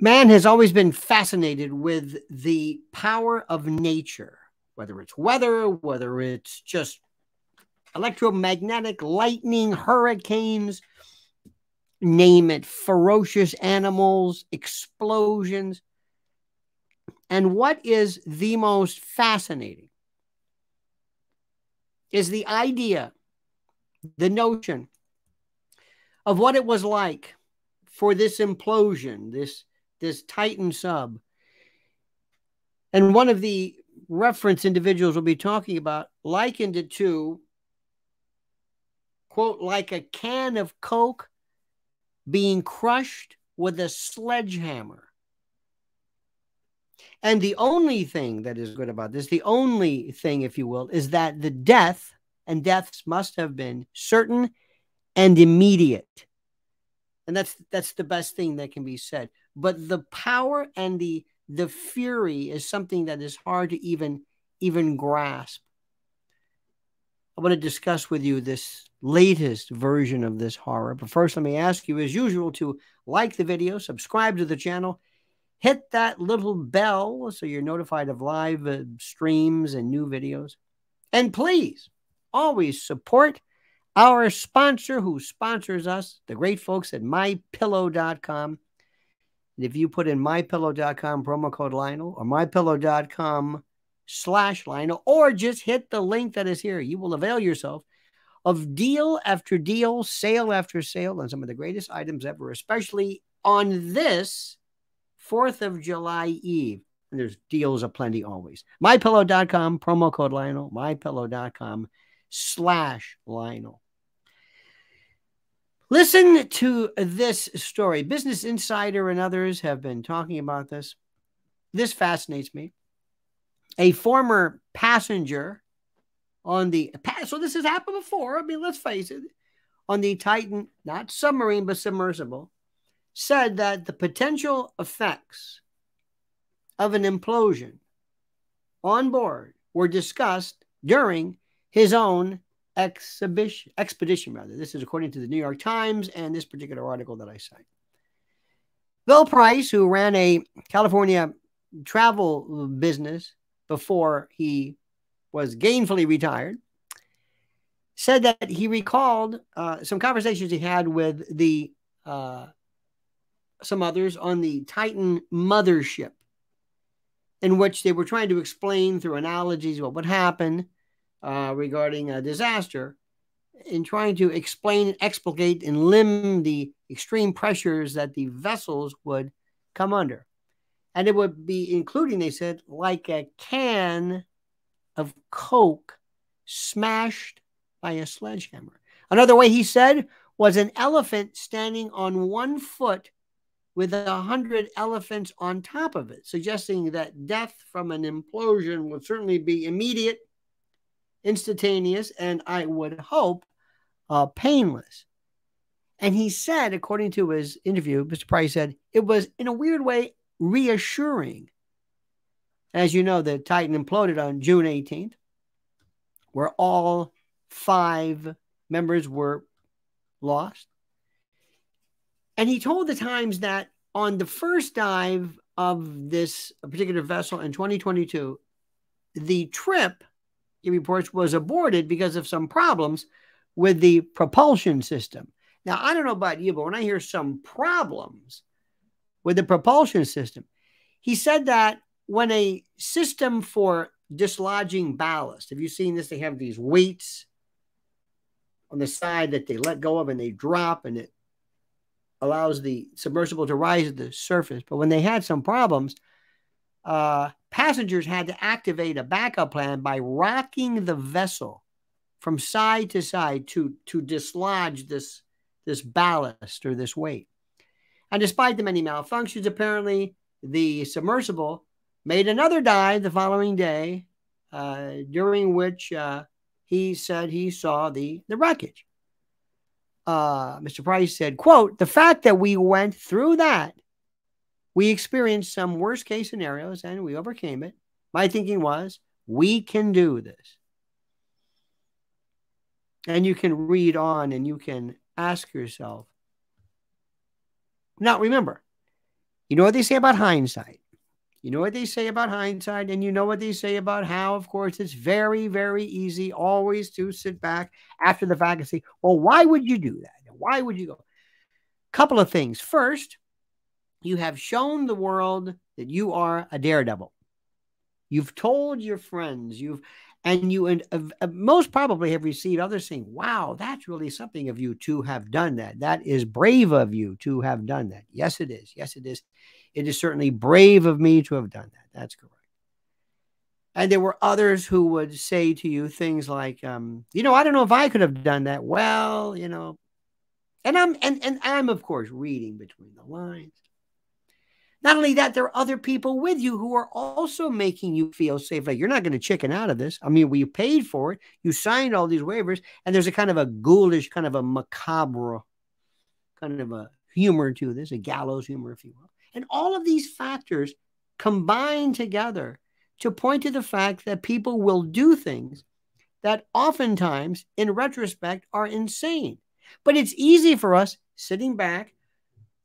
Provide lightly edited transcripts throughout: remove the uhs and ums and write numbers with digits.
Man has always been fascinated with the power of nature, whether it's weather, whether it's just electromagnetic, lightning, hurricanes, name it, ferocious animals, explosions. And what is the most fascinating is the idea, the notion of what it was like for this implosion, this Titan sub. And one of the reference individuals we'll be talking about likened it to, quote, like a can of Coke being crushed with a sledgehammer. And the only thing that is good about this, the only thing, if you will, is that the deaths must have been certain and immediate. And that's the best thing that can be said. But the power and the fury is something that is hard to even grasp. I want to discuss with you this latest version of this horror. But first, let me ask you, as usual, to like the video, subscribe to the channel, hit that little bell so you're notified of live streams and new videos. And please, always support our sponsor who sponsors us, the great folks at MyPillow.com. And if you put in MyPillow.com promo code Lionel or MyPillow.com/Lionel, or just hit the link that is here, you will avail yourself of deal after deal, sale after sale on some of the greatest items ever, especially on this 4th of July Eve. And there's deals aplenty always. MyPillow.com, promo code Lionel, MyPillow.com/Lionel. Listen to this story. Business Insider and others have been talking about this. This fascinates me. A former passenger on the, so this has happened before. I mean, let's face it, on the Titan, not submarine, but submersible, said that the potential effects of an implosion on board were discussed during his own expedition. This is according to the New York Times and this particular article that I cite. Bill Price, who ran a California travel business before he was gainfully retired, said that he recalled some conversations he had with the some others on the Titan mothership, in which they were trying to explain through analogies what would happen regarding a disaster, in trying to explain, explicate, and limit the extreme pressures that the vessels would come under. And it would be including, they said, like a can of Coke smashed by a sledgehammer. Another way he said was an elephant standing on one foot with 100 elephants on top of it, suggesting that death from an implosion would certainly be immediate, instantaneous, and I would hope painless. And he said, according to his interview, Mr. Price said, it was in a weird way reassuring. As you know, the Titan imploded on June 18th, where all 5 members were lost. And he told the Times that on the first dive of this particular vessel in 2022, the trip, he reports, was aborted because of some problems with the propulsion system. Now, I don't know about you, but when I hear some problems with the propulsion system, he said that when a system for dislodging ballast, have you seen this? They have these weights on the side that they let go of and they drop, and it allows the submersible to rise to the surface. But when they had some problems, passengers had to activate a backup plan by rocking the vessel from side to side to dislodge this ballast or this weight. And despite the many malfunctions, apparently the submersible made another dive the following day, during which he said he saw the wreckage. Mr. Price said, quote, the fact that we went through that, we experienced some worst case scenarios and we overcame it. My thinking was, we can do this. And you can read on and you can ask yourself. Now, remember, You know what they say about hindsight. You know what they say about hindsight, and you know what they say about how, of course, it's very, very easy always to sit back after the fact and say, well, why would you do that? Why would you go? Couple of things. First, you have shown the world that you are a daredevil. You've told your friends, you most probably have received others saying, wow, that's really something of you to have done that. That is brave of you to have done that. Yes, it is. Yes, it is. It is certainly brave of me to have done that. That's correct. And there were others who would say to you things like, I don't know if I could have done that. Well, and I'm of course reading between the lines. Not only that, there are other people with you who are also making you feel safe. Like, you're not going to chicken out of this. I mean, we paid for it. You signed all these waivers, and there's a kind of a ghoulish, kind of a macabre, kind of a humor to this, a gallows humor, if you will. And all of these factors combine together to point to the fact that people will do things that oftentimes, in retrospect, are insane. But it's easy for us sitting back,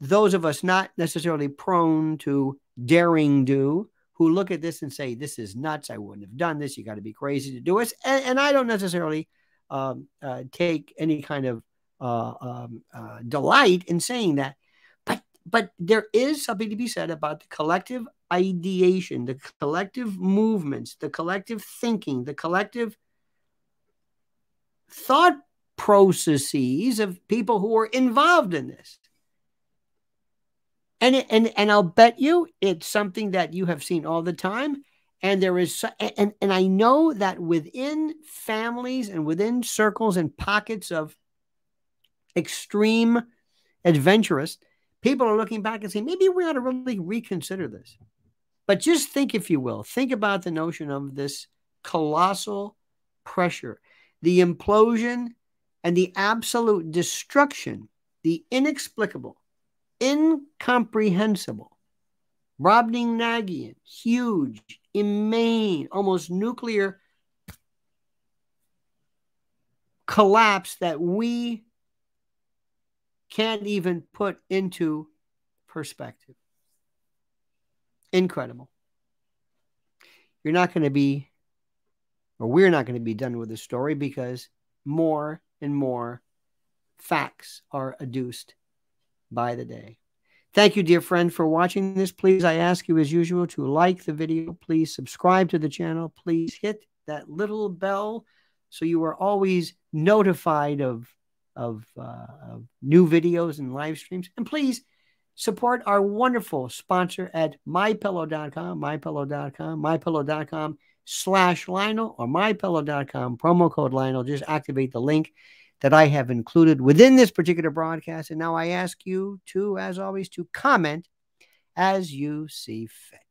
those of us not necessarily prone to daring do, who look at this and say, this is nuts. I wouldn't have done this. You got to be crazy to do it. And I don't necessarily take any kind of delight in saying that. But there is something to be said about the collective ideation, the collective movements, the collective thinking, the collective thought processes of people who are involved in this. And I'll bet you it's something that you have seen all the time. And there is, and I know that within families and within circles and pockets of extreme adventurous, people are looking back and saying, maybe we ought to really reconsider this. But just think, if you will, think about the notion of this colossal pressure, the implosion and the absolute destruction, the inexplicable, incomprehensible, Brobdingnagian, huge, immane, almost nuclear collapse that we can't even put into perspective. Incredible. You're not going to be, or we're not going to be done with this story, because more and more facts are adduced by the day. Thank you, dear friend, for watching this. Please, I ask you as usual to like the video. Please subscribe to the channel. Please hit that little bell so you are always notified of new videos and live streams. And please support our wonderful sponsor at mypillow.com, mypillow.com/Lionel, or mypillow.com, promo code Lionel. Just activate the link that I have included within this particular broadcast. And now I ask you to, as always, to comment as you see fit.